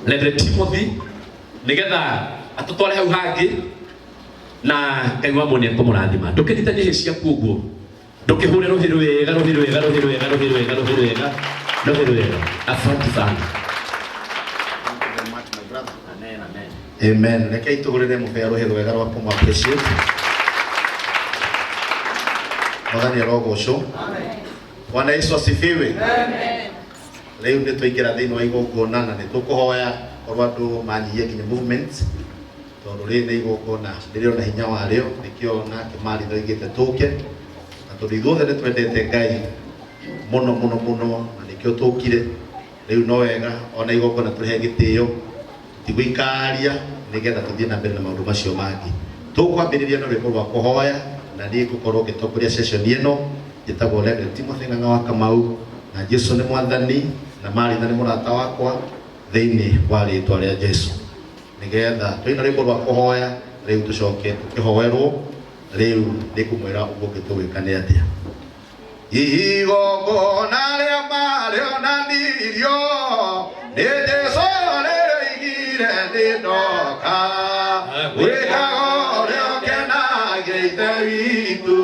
Lethe Timothy nigetha atutware hau hangi na Ngai wa mwene kumurathima ndukithitanie hisia kuguo ndukihure ruhiru wega asante sana. Amen. Rekei tugurire mubea ruhiru wega rwa kumu appreciate. Mwathani arogocwo. Bwana Yesu asifiwe. Amen. Leo nĩ tũingĩra thĩinĩ wa igongona na nĩ tũkũhoya korwo andũ manyihie nginya movement tondũ rĩrĩ nĩ igongona rĩrĩ na hinya warĩo nĩkĩo nake Maritha oigĩte tũke na tondũ ithuothe nĩ twendete Ngai mũno na nĩkĩo tũkire. Rĩu no wega ona igongona tũrehe gĩtĩo tigũikaria nĩgetha tũthiĩ na mbere na maũndũ macio mangĩ. Tũkwambĩrĩria na rwĩmbo rwa kũhoya na niĩ ngũkorwo ngĩtongoria session ĩno njĩtagwo Reverend Timothy Ng'ang'a wa Kamau na Jesu nĩ mwathani na Maritha nĩ mũrata wakwa thĩinĩ wa rĩtwa rĩa Jesu. Nĩgetha twĩna rwĩmbo rwa kũhoya rĩu tũcoke tũkĩhoerwo rĩu nĩngũmwĩra ũguo ngĩtũgwĩka nĩ atĩa. Igongona rĩa marĩonanirio nĩ Jesu rĩrĩigire rĩndoka gwĩkaga ũrĩa ũkenagia Ithe witũ.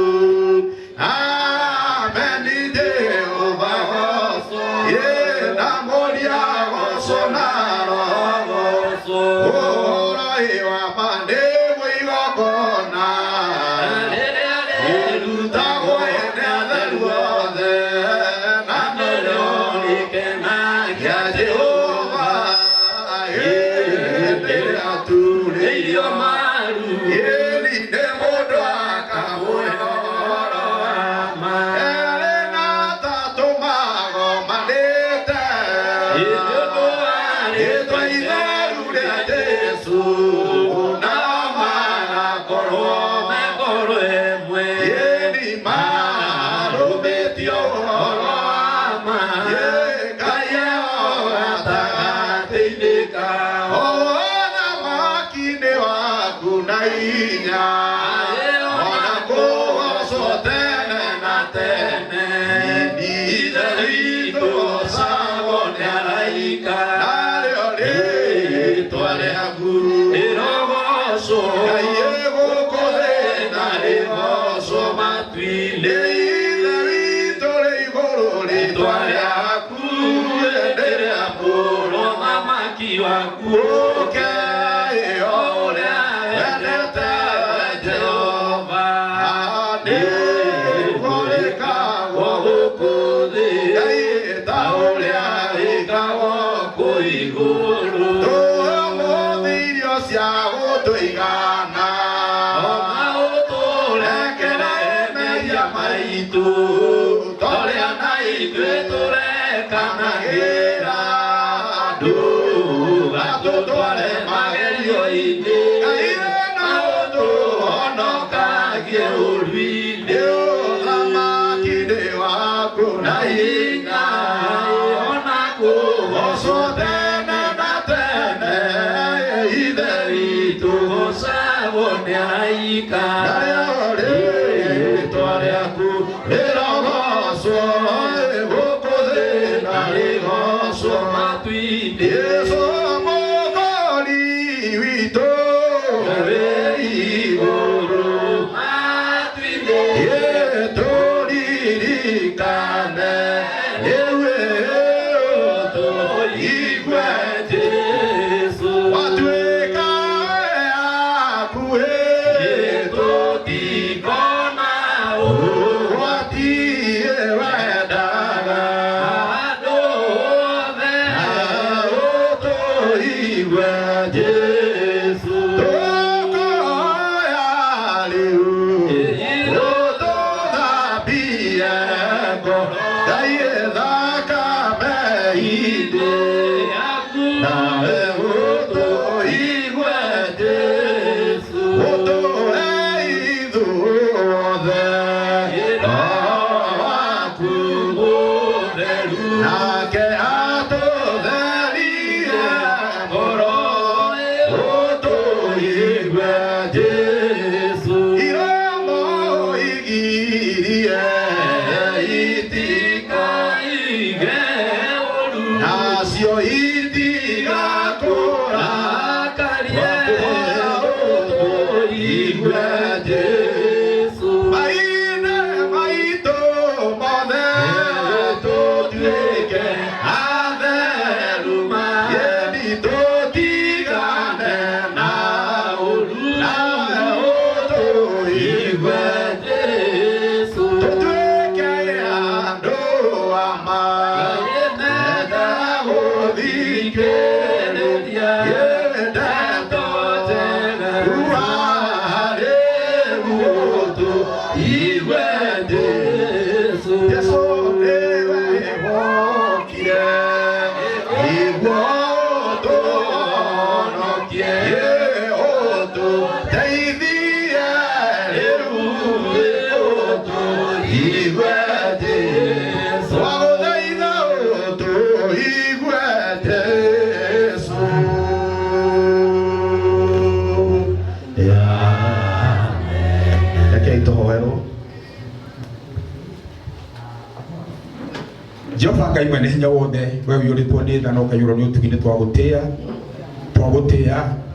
Jehova Ngai mwene hinya wothe we wiyũrĩtwo nĩ tha na ũkaiyũrwo nĩ ũtugi nĩ twagũtĩĩa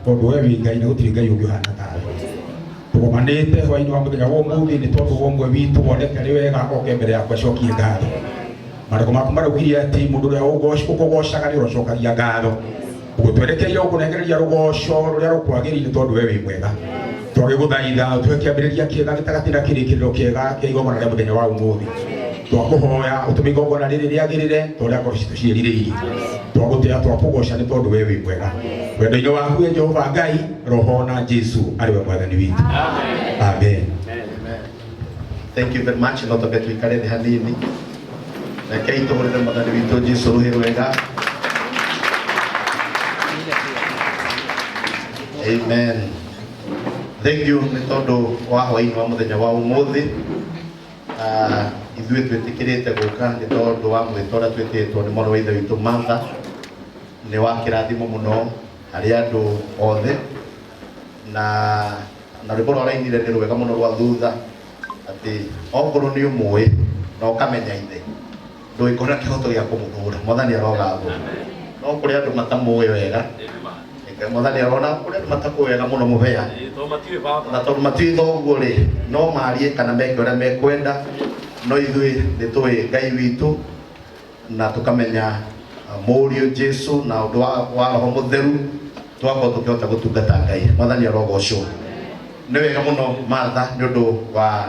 tondũ we wĩ Ngai na gũtirĩ Ngai ũngĩ ũhana tawe. Tũgomanĩte hwaĩ-inĩ wa mũthenya wa ũmũthĩ nĩ tondũ wa ũmwe witũ wonete arĩ wega oke mbere yaku acokie ngatho. Maandĩko maku maraugirie atĩ mũndũ ũrĩa ũkũgocaga nĩ ũrocokagia ngatho. Ũguo twerekeire gũkũnengereria rũgoco rũrĩa rũkwagĩrĩire tondũ we wĩ mwega. Twagĩgũthaitha ũtũhe kĩambĩrĩria kĩega gĩtagatĩ na kĩrĩkĩrĩro kĩega kĩa igongona rĩa mũthenya wa ũmũthĩ. Twakũhoya ũtũme igongona rĩrĩ rĩagĩrĩre ta ũrĩa ngoro citũ ciĩrirĩirie. Twagũtĩĩa twakũgoca nĩ tondũ we wĩ mwega. Wendo-inĩ waku we Jehova Ngai, Roho na Jesu arĩ we mwathani witũ. Amen. Thank you very much. No toke tuikare thĩ hanini. Rekei tũhũrĩre mwathani witũ Jesu rũhĩ rwega. Amen. Thank you nĩ tondũ wa hwaĩ-inĩ wa mũthenya wa ũmũthĩ. Ithuĩ twĩtĩkĩrĩte gũka nĩ tondũ wa mwĩto ũrĩa twĩtĩtwo nĩ mwarĩ wa ithe witũ Martha. Nĩ wa kĩrathimo mũno harĩ andũ othe, na rwĩmbo rwa rainire nĩ rwega mũno rwa thutha atĩ okorwo nĩ ũmũĩ na ũkamenya ithe ndũngĩkorwo na kĩhoto gĩa kũmũthũra. Mwathani arogathwo. No kũrĩ andũ matamũĩ wega, Mwathani arona kũrĩ andũ matakũĩ wega mũno mũbea, na tondũ matiũĩ thoguo rĩ no marie kana meke ũrĩa mekwenda. No ithuĩ nĩ tũĩ Ngai witũ na tũkamenya mũriũ Jesu na ũndũ wa Roho Mũtheru twakorwo tũkĩhota gũtungata Ngai. Mwathani arogocwo. Nĩ wega mũno Martha nĩ ũndũ wa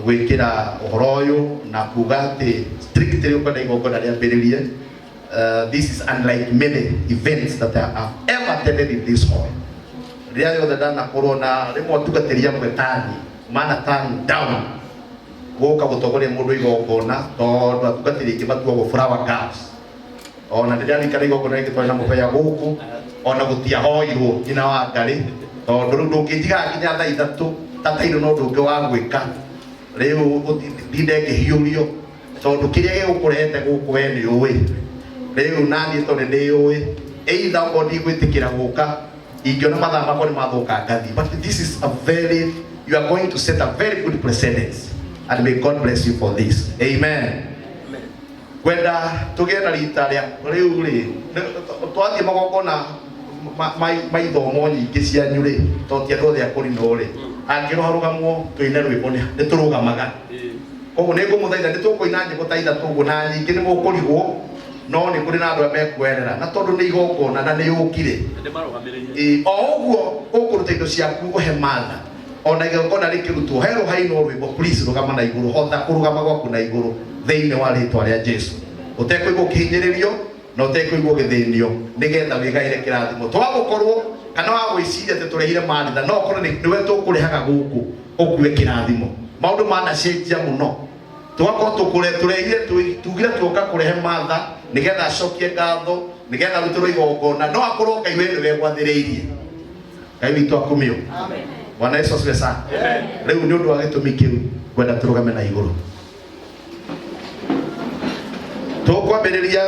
gwĩkĩra ũhoro ũyũ na kuga atĩ strictly ũkwenda igongona rĩambĩrĩrie. This is unlike many events that I have ever attended in this hall. Rĩrĩa yothe ndanakorwo na rĩmwe tungatĩria mwetani mana turn down gũka gũtongoria mũndũ igongona tondũ atungatĩri aingĩ matuagwo flower girls. Ona rĩrĩa rĩikara igongona rĩgĩtwarĩ na mũbea gũkũ ona gũtiahoirwo nyina wa Ngarĩ tondũ rĩu ndũngĩnjigaga nginya thaa ithatũ tatairwo na ũndũ ũngĩ wa gwĩka. Rĩu ndinde ngĩhiũrio tondũ kĩrĩa gĩgũkũrehete gũkũ we nĩ ũĩ. Rĩu naniĩ tondũ nĩ ũĩ either okorwo ndigwĩtĩkĩra gũka ingĩona mathaa makwa nĩ mathũka ngathi. But this is you are going to set a very good precedence and may God bless you for this. Amen. Kwenda tũgĩe na rita rĩa rĩu rĩ twathiĩ magongona maithomo nyingĩ cianyu rĩ tondũ ti andũ othe akũrinwo rĩ angĩrũgarũgamwo tũine rwĩmbo nĩ tũrũgamaga. Koguo nĩ ngũmũthaitha nĩ tũkũina nyĩmbo ta ithatũ ũguo na nyingĩ nĩ mũkũrigwo no nĩ kũrĩ na andũ arĩa mekuerera na tondũ nĩ igongona na nĩ ũkire o ũguo ũkũruta indo ciaku ũhe Martha. Ona igongona rĩkĩrutwo he rũhainwo rwĩmbo please rũgama na igũrũ, hotha kũrũgama gwaku na igũrũ thĩinĩ wa rĩtwa rĩa Jesu. Ũtekũigua ũkĩhinyĩrĩrio na ũtekũigua ũgĩthĩnio nĩgetha wĩgaĩre kĩrathimo. Twagũkorwo kana wa gwĩciria atĩ tũrehire Martha no ũkorwo nĩwe tũkũrehaga gũkũ ũkue kĩrathimo. Maũndũ manacenjia mũno. Twakorwo tũrehire tugire tuoka kũrehe Martha nĩgetha acokie ngatho nĩgetha rutĩrwo igongona no akorwo Ngai we nĩwe gwathĩrĩirie. Ngai witũ akumio. Amen. Bwana Yesu asifiwe sana. Rĩu nĩ ũndũ wa gĩtũmi kĩu kwenda tũrũgame na igũrũ. Tũkwambĩrĩria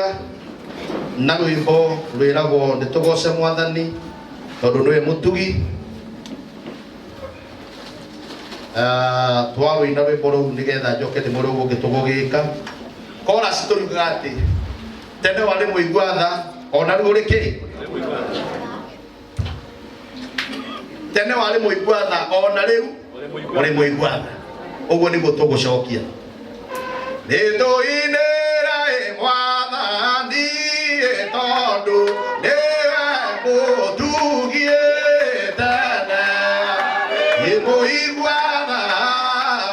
na rwĩmbo rwĩragwo nĩtũgoce Mwathani tondũ nĩwe mũtugi. Twarũina rwĩmbo rũu nĩgetha njoke ndĩmũrũgũ ngĩtũgũgĩka. Chorus tũrugaga atĩ tene warĩ mũigua tha ona rĩu ũrĩ kĩ? Tene warĩ mũigua tha ona rĩu ũrĩ mũigua tha. Ũguo nĩguo tũgũcokia. Nĩtũinĩra Mwathani tondũ nĩwe mũtugi tene nĩ mũigua tha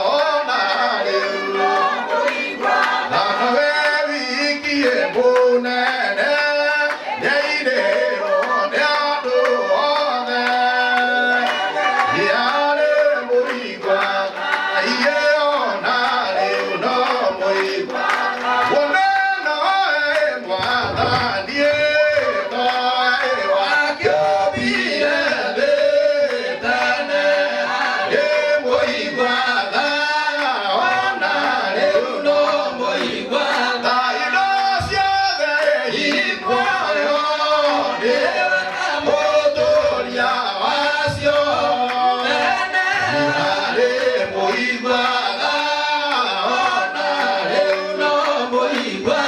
ona rĩu na nowe wiki mũnene nĩairĩrwo nĩ andũ othe nĩarĩ mũigua tha iye ona rĩu no mũigua wone nowe Mwathani toĩ wakĩũmbire thĩ tene nĩ mũigua tha ona rĩu no mũigua tha indo ciothe imuoyo nĩwe mũtũria wacio nĩarĩ mũigua tha ona rĩu no mũigua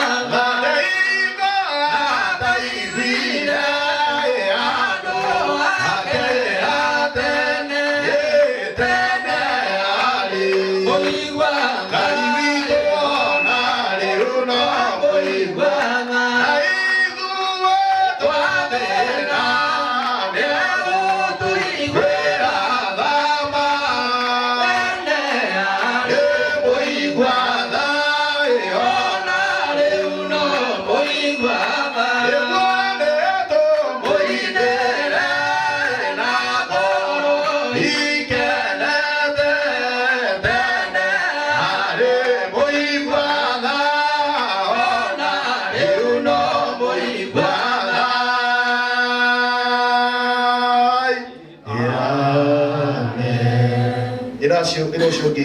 Amen. Iracio ngi